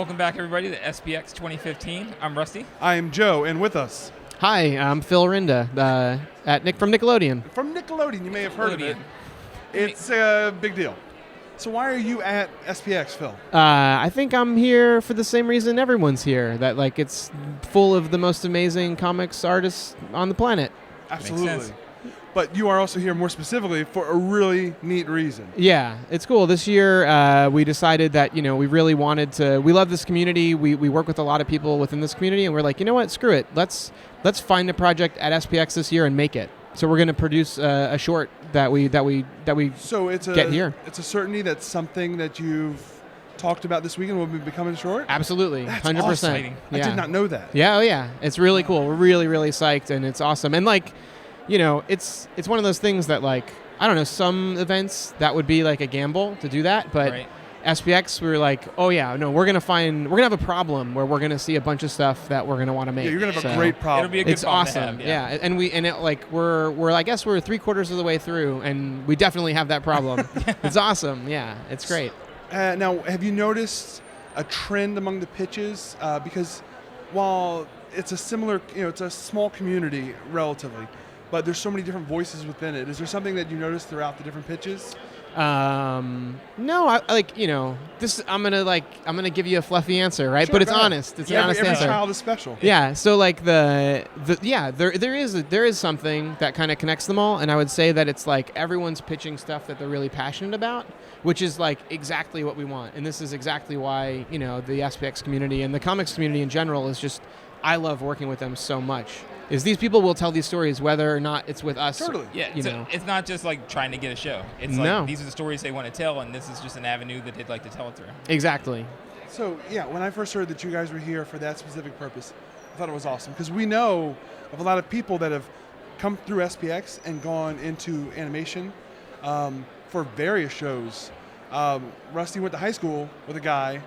Welcome back, everybody, to SPX 2015. I'm Rusty. I am Joe, and with us Hi, I'm Phil Rynda from Nickelodeon. from Nickelodeon. You may have heard of it. It's a big deal. So why are you at SPX, Phil? I think I'm here for the same reason everyone's here. That it's full of the most amazing comics artists on the planet. Absolutely. But you are also here more specifically for a really neat reason. Yeah, it's cool. This year we decided that we really wanted to. We love this community. We work with a lot of people within this community, and we're like, you know what? Screw it. Let's find a project at SPX this year and make it. So we're going to produce a short that we So get here. It's a certainty that something that you've talked about this weekend will be becoming short? Absolutely. That's 100%. awesome. Yeah. I did not know that. Yeah, oh yeah. It's really cool. We're really, really psyched, and it's awesome. And it's one of those things that I don't know, some events that would be a gamble to do that, but Right. SPX, we were like, oh yeah, no, we're gonna have a problem where we're gonna see a bunch of stuff that we're gonna want to make. Yeah, you're gonna have a So great problem. It'll be a good it's problem to awesome. have, Yeah. We're I guess we're 3/4 of the way through, and we definitely have that problem. It's awesome. Yeah, it's great. Now, have you noticed a trend among the pitches? Because while it's a similar, it's a small community relatively, but there's so many different voices within it. Is there something that you noticed throughout the different pitches? No, this. I'm gonna give you a fluffy answer, right? Sure, but it's go ahead. honest. It's Yeah, an honest every answer. child is special. Yeah. So there is something that kind of connects them all, and I would say that it's everyone's pitching stuff that they're really passionate about, which is exactly what we want, and this is exactly why the SPX community and the comics community in general is just. I love working with them so much. Is these people will tell these stories whether or not it's with us. Totally. Yeah, it's not just trying to get a show. It's No. these are the stories they want to tell, and this is just an avenue that they'd like to tell it through. Exactly. So, yeah, when I first heard that you guys were here for that specific purpose, I thought it was awesome because we know of a lot of people that have come through SPX and gone into animation for various shows. Rusty went to high school with a guy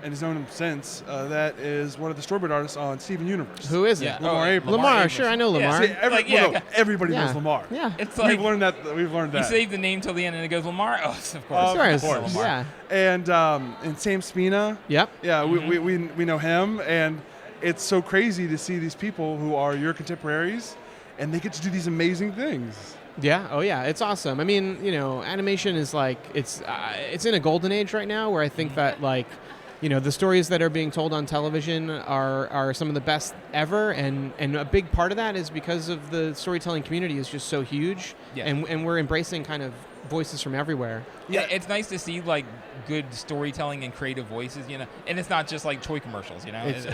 and has known him since. That is one of the storyboard artists on Steven Universe. Who is it? Yeah. Lamar Abrams. Lamar. Abrams. Sure, I know Yeah, Lamar. See, everybody Yeah. knows Lamar. Yeah. It's We've learned that. you save the name till the end, and it goes Lamar. Oh, of course. Of course. course. Yeah. And Sam Spina. Yep. Yeah, Mm-hmm. we know him, and it's so crazy to see these people who are your contemporaries, and they get to do these amazing things. Yeah. Oh, yeah. It's awesome. I mean, animation is it's in a golden age right now where I think that the stories that are being told on television are some of the best ever, and a big part of that is because of the storytelling community is just so huge, Yeah. and we're embracing kind of voices from everywhere. Yeah, it's nice to see good storytelling and creative voices, and it's not just toy commercials,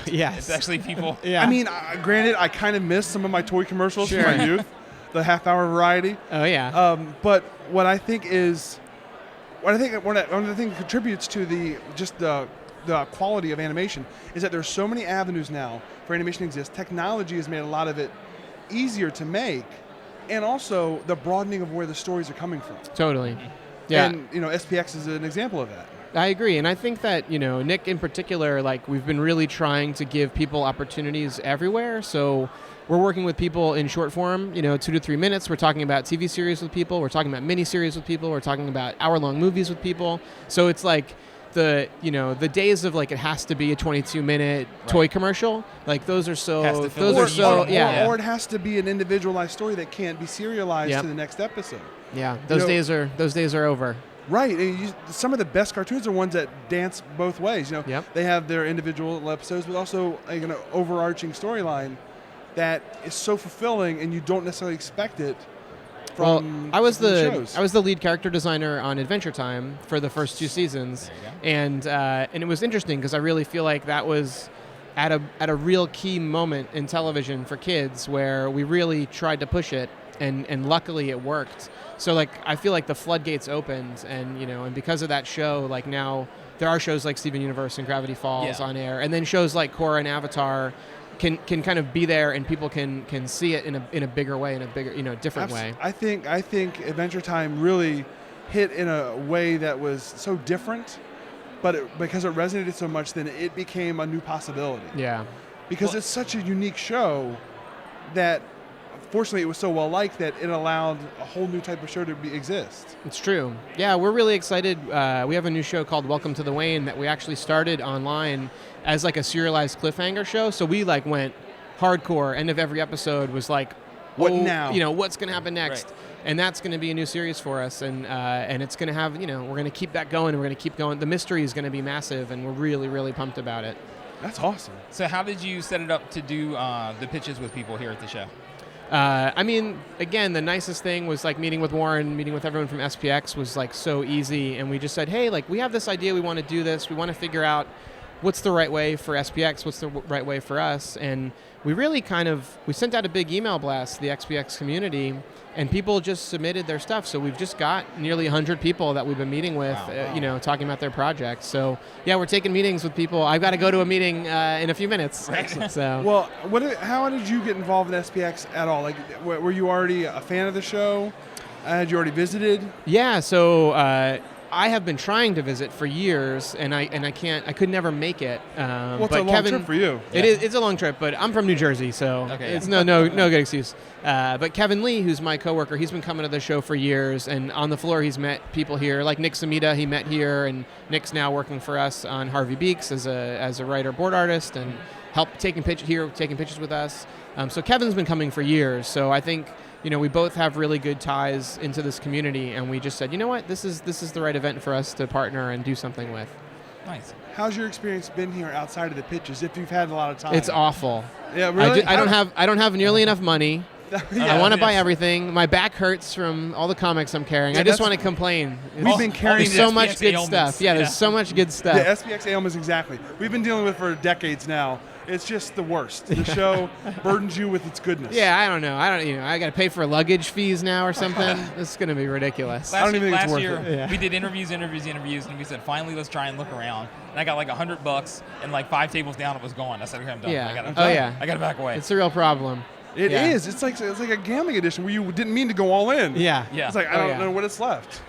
Yes. It's actually people. Yeah. I mean, granted, I kind of miss some of my toy commercials Sure. from my youth, the half-hour variety. Oh yeah. But what I think one of the things that contributes to the quality of animation is that there's so many avenues now for animation to exist. Technology has made a lot of it easier to make, and also the broadening of where the stories are coming from. Totally. Yeah. And SPX is an example of that. I agree, and I think that Nick in particular, we've been really trying to give people opportunities everywhere. So we're working with people in short form, 2 to 3 minutes. We're talking about TV series with people. We're talking about miniseries with people. We're talking about hour-long movies with people. So it's the days of it has to be a 22-minute toy commercial. Those are so Has to fill those are so or- yeah Or it has to be an individualized story that can't be serialized Yep. to the next episode. yeah. Those days are over. Right. And some of the best cartoons are ones that dance both ways. Yep. They have their individual episodes, but also an overarching storyline that is so fulfilling, and you don't necessarily expect it from I was the shows. I was the lead character designer on Adventure Time for the first 2 seasons, and it was interesting because I really feel like that was at a real key moment in television for kids where we really tried to push it, and luckily it worked. So I feel like the floodgates opened, and because of that show, now there are shows like Steven Universe and Gravity Falls on air, and then shows like Korra and Avatar can kind of be there, and people can see it in a bigger way, in a bigger different way. I think Adventure Time really hit in a way that was so different, but because it resonated so much, then it became a new possibility. Yeah. Because it's such a unique show that fortunately, it was so well liked that it allowed a whole new type of show to exist. It's true. Yeah, we're really excited. We have a new show called Welcome to the Wayne that we actually started online as like a serialized cliffhanger show. So we like went hardcore. End of every episode was like, What now? You know, what's going to happen next? Right. And that's going to be a new series for us, and it's going to have, you know, we're going to keep that going. And we're going to keep going. The mystery is going to be massive, and we're really, really pumped about it. That's awesome. So how did you set it up to do the pitches with people here at the show? I mean, again, the nicest thing was like meeting with Warren, meeting with everyone from SPX was like so easy, and we just said, hey, like we have this idea, we want to do this, we want to figure out what's the right way for SPX, what's the right way for us, and we really we sent out a big email blast to the SPX community, and people just submitted their stuff. So we've just got nearly 100 people that we've been meeting with, Wow. you know, talking about their projects. So yeah, we're taking meetings with people. I've got to go to a meeting in a few minutes. Excellent. So Well, how did you get involved in SPX at all? Like, were you already a fan of the show? Had you already visited? yeah, so I have been trying to visit for years, and I could never make it. Well, it's but a long Kevin, trip for you. It's a long trip, but I'm from New Jersey, so Okay, it's no good excuse. But Kevin Lee, who's my coworker, he's been coming to the show for years, and on the floor he's met people here, like Nick Samita, he met here, and Nick's now working for us on Harvey Beaks as a writer board artist, and taking pictures with us. So Kevin's been coming for years, so I think, you know, we both have really good ties into this community, and we just said, you know what, this is the right event for us to partner and do something with. Nice. How's your experience been here outside of the pitches? If you've had a lot of time, It's awful. Yeah, really. I don't have nearly enough money. Yeah. I want to buy yes. everything. My back hurts from all the comics I'm carrying. Yeah, I just that's- want to complain. We've been carrying There's the so SPX much good ailments. stuff. Yeah, Yeah. there's so much good stuff. The SPX ailments, exactly. We've been dealing with it for decades now. It's just the worst. The show burdens you with its goodness. Yeah, I don't know. I got to pay for luggage fees now or something. This is going to be ridiculous. I don't even think it's last worth year, it. Yeah. we did interviews, and we said, finally, let's try and look around. And I got like $100, and like 5 tables down, it was gone. I said, okay, I'm done. Yeah. I gotta, Oh, yeah. I got to back away. It's a real problem. It Yeah. is. It's like a gambling edition where you didn't mean to go all in. Yeah. Yeah. It's like I Oh, don't yeah. know what it's left.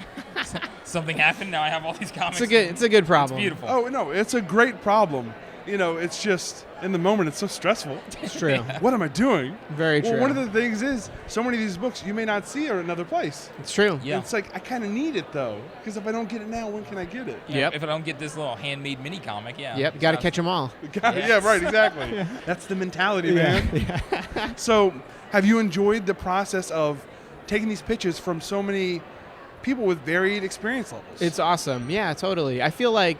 Something happened. Now I have all these comics. It's a good problem. It's beautiful. Oh no, it's a great problem. You know, it's just in the moment it's so stressful. It's true. What am I doing? Very Well, true. one of the things is so many of these books you may not see are another place. It's true. Yeah. It's like I kind of need it though, because if I don't get it now, when can I get it? Yeah, Yep. If I don't get this little handmade mini comic, yeah. Yep. Got to catch them all. Yeah, right, exactly. That's the mentality, man. Yeah. So, have you enjoyed the process of taking these pitches from so many people with varied experience levels? It's awesome. Yeah, totally. I feel like,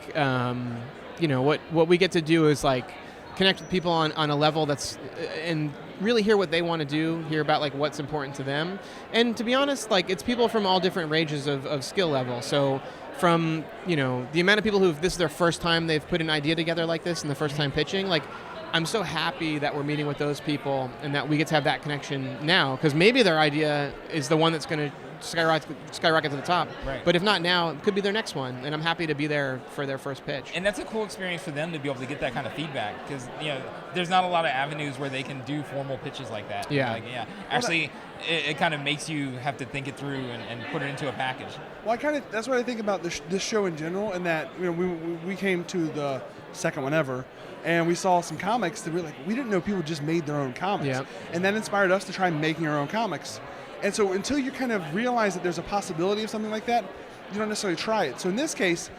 you know, what we get to do is like connect with people on a level that's, and really hear what they want to do, hear about like what's important to them. And to be honest, like it's people from all different ranges of skill level. So from, you know, the amount of people this is their first time they've put an idea together like this and the first time pitching, like I'm so happy that we're meeting with those people and that we get to have that connection now, because maybe their idea is the one that's going to skyrocket to the top. Right. But if not now, it could be their next one, and I'm happy to be there for their first pitch. And that's a cool experience for them to be able to get that kind of feedback, because you know there's not a lot of avenues where they can do formal pitches like that. Yeah. Like, yeah. Actually, it kind of makes you have to think it through and put it into a package. Well, that's what I think about this show in general, and that, you know, we came to the second one ever, and we saw some comics that we didn't know people just made their own comics, Yep. and that inspired us to try making our own comics. And so until you kind of realize that there's a possibility of something like that, you don't necessarily try it. So in this case,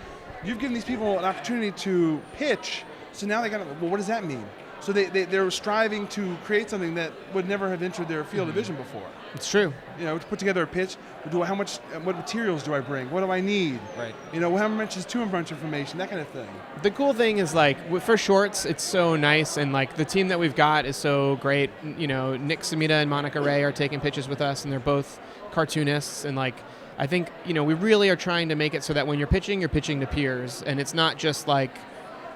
you've given these people an opportunity to pitch. So now they got, well, what does that mean? So they're striving to create something that would never have entered their field of vision before. It's true. You know, to put together a pitch, what materials do I bring? What do I need? Right. You know, how much is too much information? That kind of thing. The cool thing is like for shorts, it's so nice, and like the team that we've got is so great. You know, Nick Samita and Monica Ray are taking pitches with us, and they're both cartoonists, and like I think, you know, we really are trying to make it so that when you're pitching to peers, and it's not just like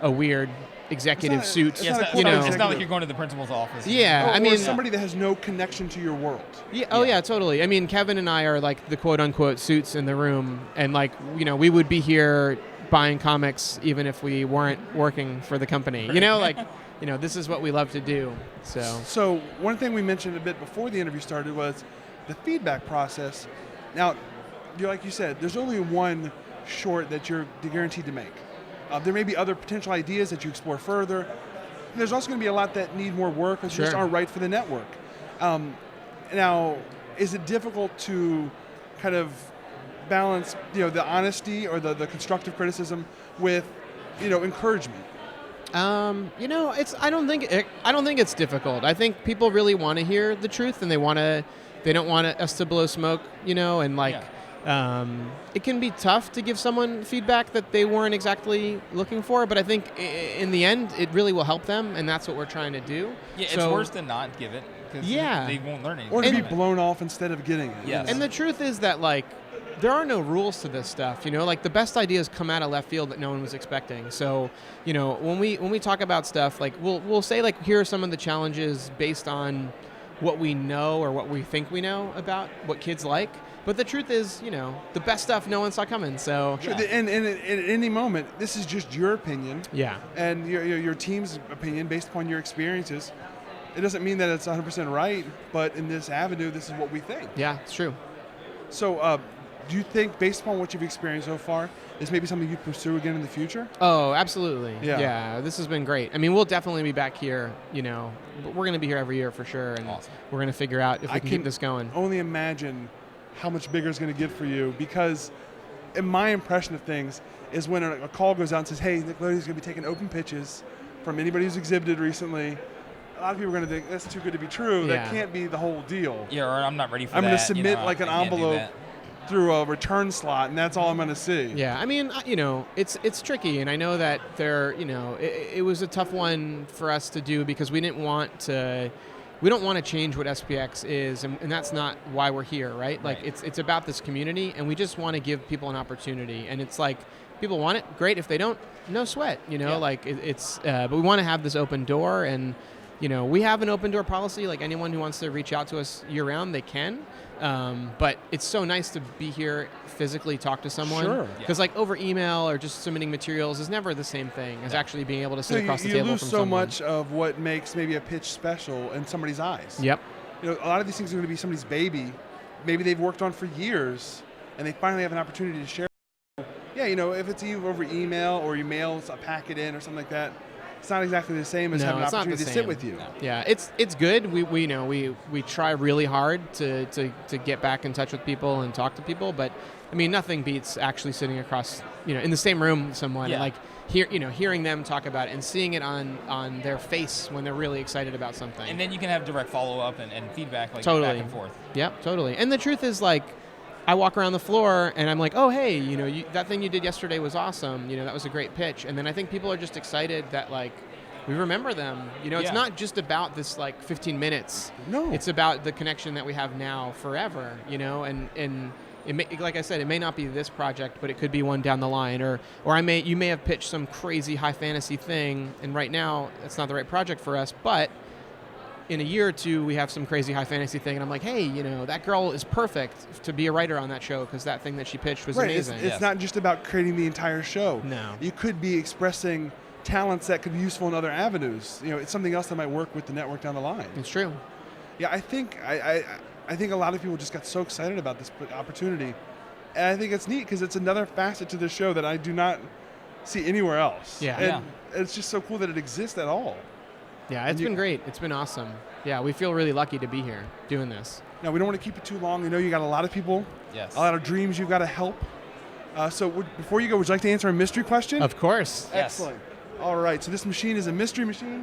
a weird executive It's not- suit. it's Yeah, not it's, a not, you know. it's not like you're going to the principal's office. Yeah, Or I mean, somebody that has no connection to your world. yeah, oh yeah, totally. I mean, Kevin and I are like the quote unquote suits in the room, and like, you know, we would be here buying comics even if we weren't working for the company. You know, like, you know, this is what we love to do. So one thing we mentioned a bit before the interview started was the feedback process. Now, like you said, there's only one short that you're guaranteed to make. There may be other potential ideas that you explore further. There's also going to be a lot that need more work or just Sure. aren't right for the network. Now, is it difficult to kind of balance, the honesty or the constructive criticism with, encouragement? I don't think it's difficult. I think people really want to hear the truth, and they don't want us to blow smoke, and it can be tough to give someone feedback that they weren't exactly looking for, but I think in the end, it really will help them, and that's what we're trying to do. Yeah, it's worse than not give it, because they won't learn anything. Or to be blown off instead of getting it. Yes. And the truth is that, there are no rules to this stuff, the best ideas come out of left field that no one was expecting. So, when we talk about stuff, we'll say, here are some of the challenges based on what we know or what we think we know about what kids like. But the truth is, the best stuff no one saw coming. So, sure. And at any moment, this is just your opinion. Yeah. And your team's opinion based upon your experiences. It doesn't mean that it's 100% right, but in this avenue, this is what we think. Yeah, it's true. So, do you think, based upon what you've experienced so far, is maybe something you pursue again in the future? Oh, absolutely. Yeah. This has been great. I mean, we'll definitely be back here, but we're going to be here every year for sure, and awesome. We're going to figure out if we can keep this going. Only imagine how much bigger it's going to get for you, because in my impression of things is when a call goes out and says, hey, Nickelodeon's going to be taking open pitches from anybody who's exhibited recently, a lot of people are going to think, that's too good to be true. Yeah. That can't be the whole deal. Yeah, or I'm not ready for I'm that. going to submit I an can't do envelope that. through a return slot, and that's all I'm going to see. Yeah, I mean, it's tricky, and I know that it was a tough one for us to do because we don't want to change what SPX is, and that's not why we're here, right? Like, it's about this community, and we just want to give people an opportunity, and it's like, people want it, great. If they don't, no sweat, but we want to have this open door, and we have an open door policy. Like, anyone who wants to reach out to us year round, they can. But it's so nice to be here, physically talk to someone. Sure. Because over email or just submitting materials is never the same thing as actually being able to sit across the table you lose from so someone. much of what makes maybe a pitch special in somebody's eyes. Yep. A lot of these things are going to be somebody's baby. Maybe they've worked on for years, and they finally have an opportunity to share. Yeah, if it's either over email or you mail a packet in or something like that, it's not exactly the same as having an opportunity to sit with you. No. Yeah, it's good. We try really hard to get back in touch with people and talk to people, but I mean, nothing beats actually sitting across, in the same room with someone and hearing them talk about it and seeing it on their face when they're really excited about something. And then you can have direct follow-up and feedback totally. Back and forth. Yep, totally. And the truth is, I walk around the floor and I'm like, oh, hey, that thing you did yesterday was awesome. That was a great pitch. And then I think people are just excited that we remember them. It's not just about this 15 minutes. No. It's about the connection that we have now forever, and it may, like I said, it may not be this project, but it could be one down the line, or you may have pitched some crazy high fantasy thing, and right now it's not the right project for us, but in a year or two, we have some crazy high fantasy thing, and I'm like, hey, that girl is perfect to be a writer on that show because that thing that she pitched was amazing. It's not just about creating the entire show. No. You could be expressing talents that could be useful in other avenues. It's something else that might work with the network down the line. It's true. Yeah, I think a lot of people just got so excited about this opportunity, and I think it's neat because it's another facet to the show that I do not see anywhere else. Yeah. And it's just so cool that it exists at all. Yeah, it's been great. It's been awesome. Yeah, we feel really lucky to be here doing this. Now, we don't want to keep it too long. You got a lot of people, Yes. a lot of dreams you've got to help. So before you go, would you like to answer a mystery question? Of course. Yes. Excellent. All right, so this machine is a mystery machine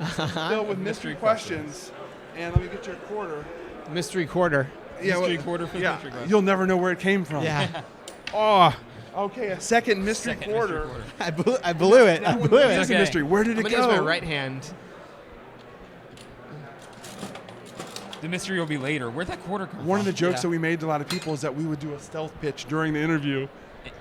filled with mystery questions. And let me get your quarter. Mystery quarter. Mystery quarter for the mystery question. You'll never know where it came from. Yeah. Oh, okay, a second mystery quarter. I blew it. I blew it. It's a mystery. Where did it I'm go? gonna use my right hand. The mystery will be later. Where'd that quarter come from? One of the jokes that we made to a lot of people is that we would do a stealth pitch during the interview.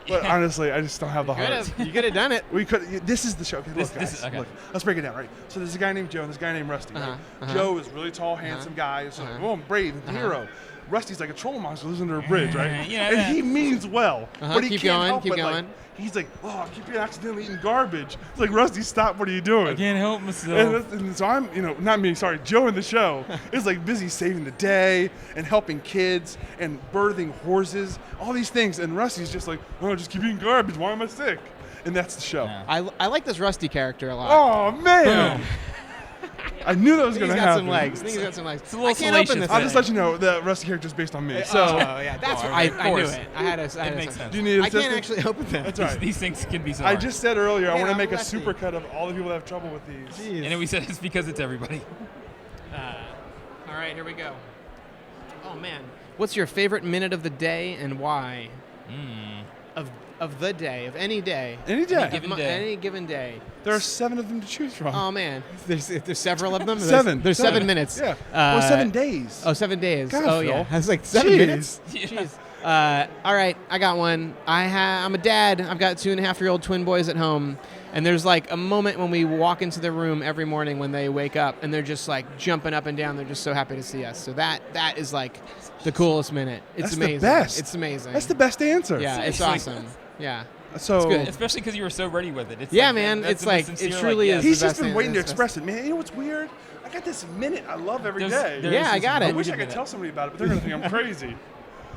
But honestly, I just don't have the heart. You could have done it. We could. This is the show. Okay, look, guys. is- okay. Look, let's break it down. Right. So there's a guy named Joe and there's a guy named Rusty. Right? Joe is really tall, handsome guy. So brave hero. Rusty's like a troll monster lives under a bridge, right? Yeah, and he means well, but he Keep can't going, help keep but going. he's like, oh, I keep accidentally eating garbage. It's like, Rusty, stop! What are you doing? I can't help myself. And so I'm, not me, sorry, Joe in the show is like busy saving the day and helping kids and birthing horses, all these things. And Rusty's just like, oh, just keep eating garbage. Why am I sick? And that's the show. Yeah. I like this Rusty character a lot. Oh, man. I knew that was I think going to he's got happen. some legs. I think he's got some legs. It's a little I can't open salacious, this. I'll just let you know the rest of the character's based on me. So yeah, that's Oh, what of I knew course. it. I had a. It makes sense. do you need I assistance? can't actually open them. That's right. These things can be so I hard. just said earlier I Man, want to I'm make a lefty. supercut of all the people that have trouble with these. Jeez. And then we said it's because it's everybody. All right, here we go. Oh man, what's your favorite minute of the day and why? Of the day, of any day. Any day. given day. Any given day. There are 7 of them to choose from. Oh man, there's several of them. Seven. There's 7 minutes. Yeah. Well, 7 days. Oh, 7 days. God, oh Phil. yeah. I was like 7 Jeez. minutes. Yeah. Jeez. All right, I got one. I'm a dad. I've got 2.5-year-old twin boys at home, and there's like a moment when we walk into the room every morning when they wake up, and they're just like jumping up and down. They're just so happy to see us. So that is like the coolest minute. It's That's amazing. the best. It's amazing. That's the best answer. Yeah, it's Seriously. awesome. Yeah. So It's good. Especially because you were so ready with it. It's Yeah, like, man, that's it's the most like, sincere, it truly yes. is. he's the just best been waiting to answer. express it, man. You know what's weird? I got this minute I love every day. There's Yeah, I this got it. I really wish I good could minute. tell somebody about it, but they're going to think I'm crazy.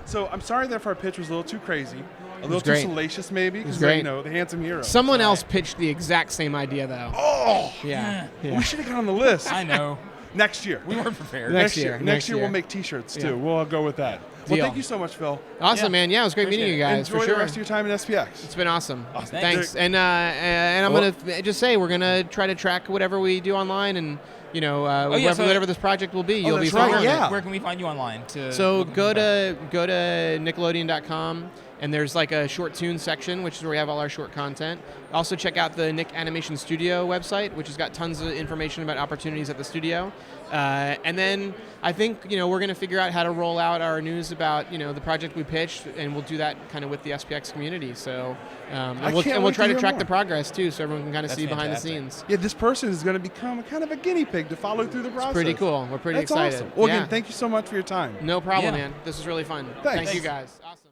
So I'm sorry that our pitch was a little too crazy, a little too great. salacious maybe, because great. you know the handsome hero. Someone else pitched the exact same idea though. Oh, Yeah. we should have got on the list. I know. Next year. We weren't prepared. Next year. Next year we'll make T-shirts too. Yeah. We'll go with that. Well, Deal. thank you so much, Phil. Awesome, Yeah. man. Yeah, it was great meeting you guys Enjoy for sure. the rest of your time in SPX. It's been awesome. Awesome. Thanks. And I'm Well- gonna just say we're gonna try to track whatever we do online, and whatever this project will be, you'll be that's right, following yeah. it. Where can we find you online? So look go at to Nickelodeon.com, and there's like a short tune section, which is where we have all our short content. Also check out the Nick Animation Studio website, which has got tons of information about opportunities at the studio. And then I think we're going to figure out how to roll out our news about the project we pitched, and we'll do that kind of with the SPX community. So and we'll can't try wait to to hear track more. the progress too, so everyone can kind of That's see behind the fantastic. scenes. Yeah, this person is going to become kind of a guinea pig to follow through the process. Pretty cool. We're pretty That's excited. awesome. Well, Yeah. again, thank you so much for your time. No problem, Yeah. man. This was really fun. Thanks. Thank you guys. Awesome.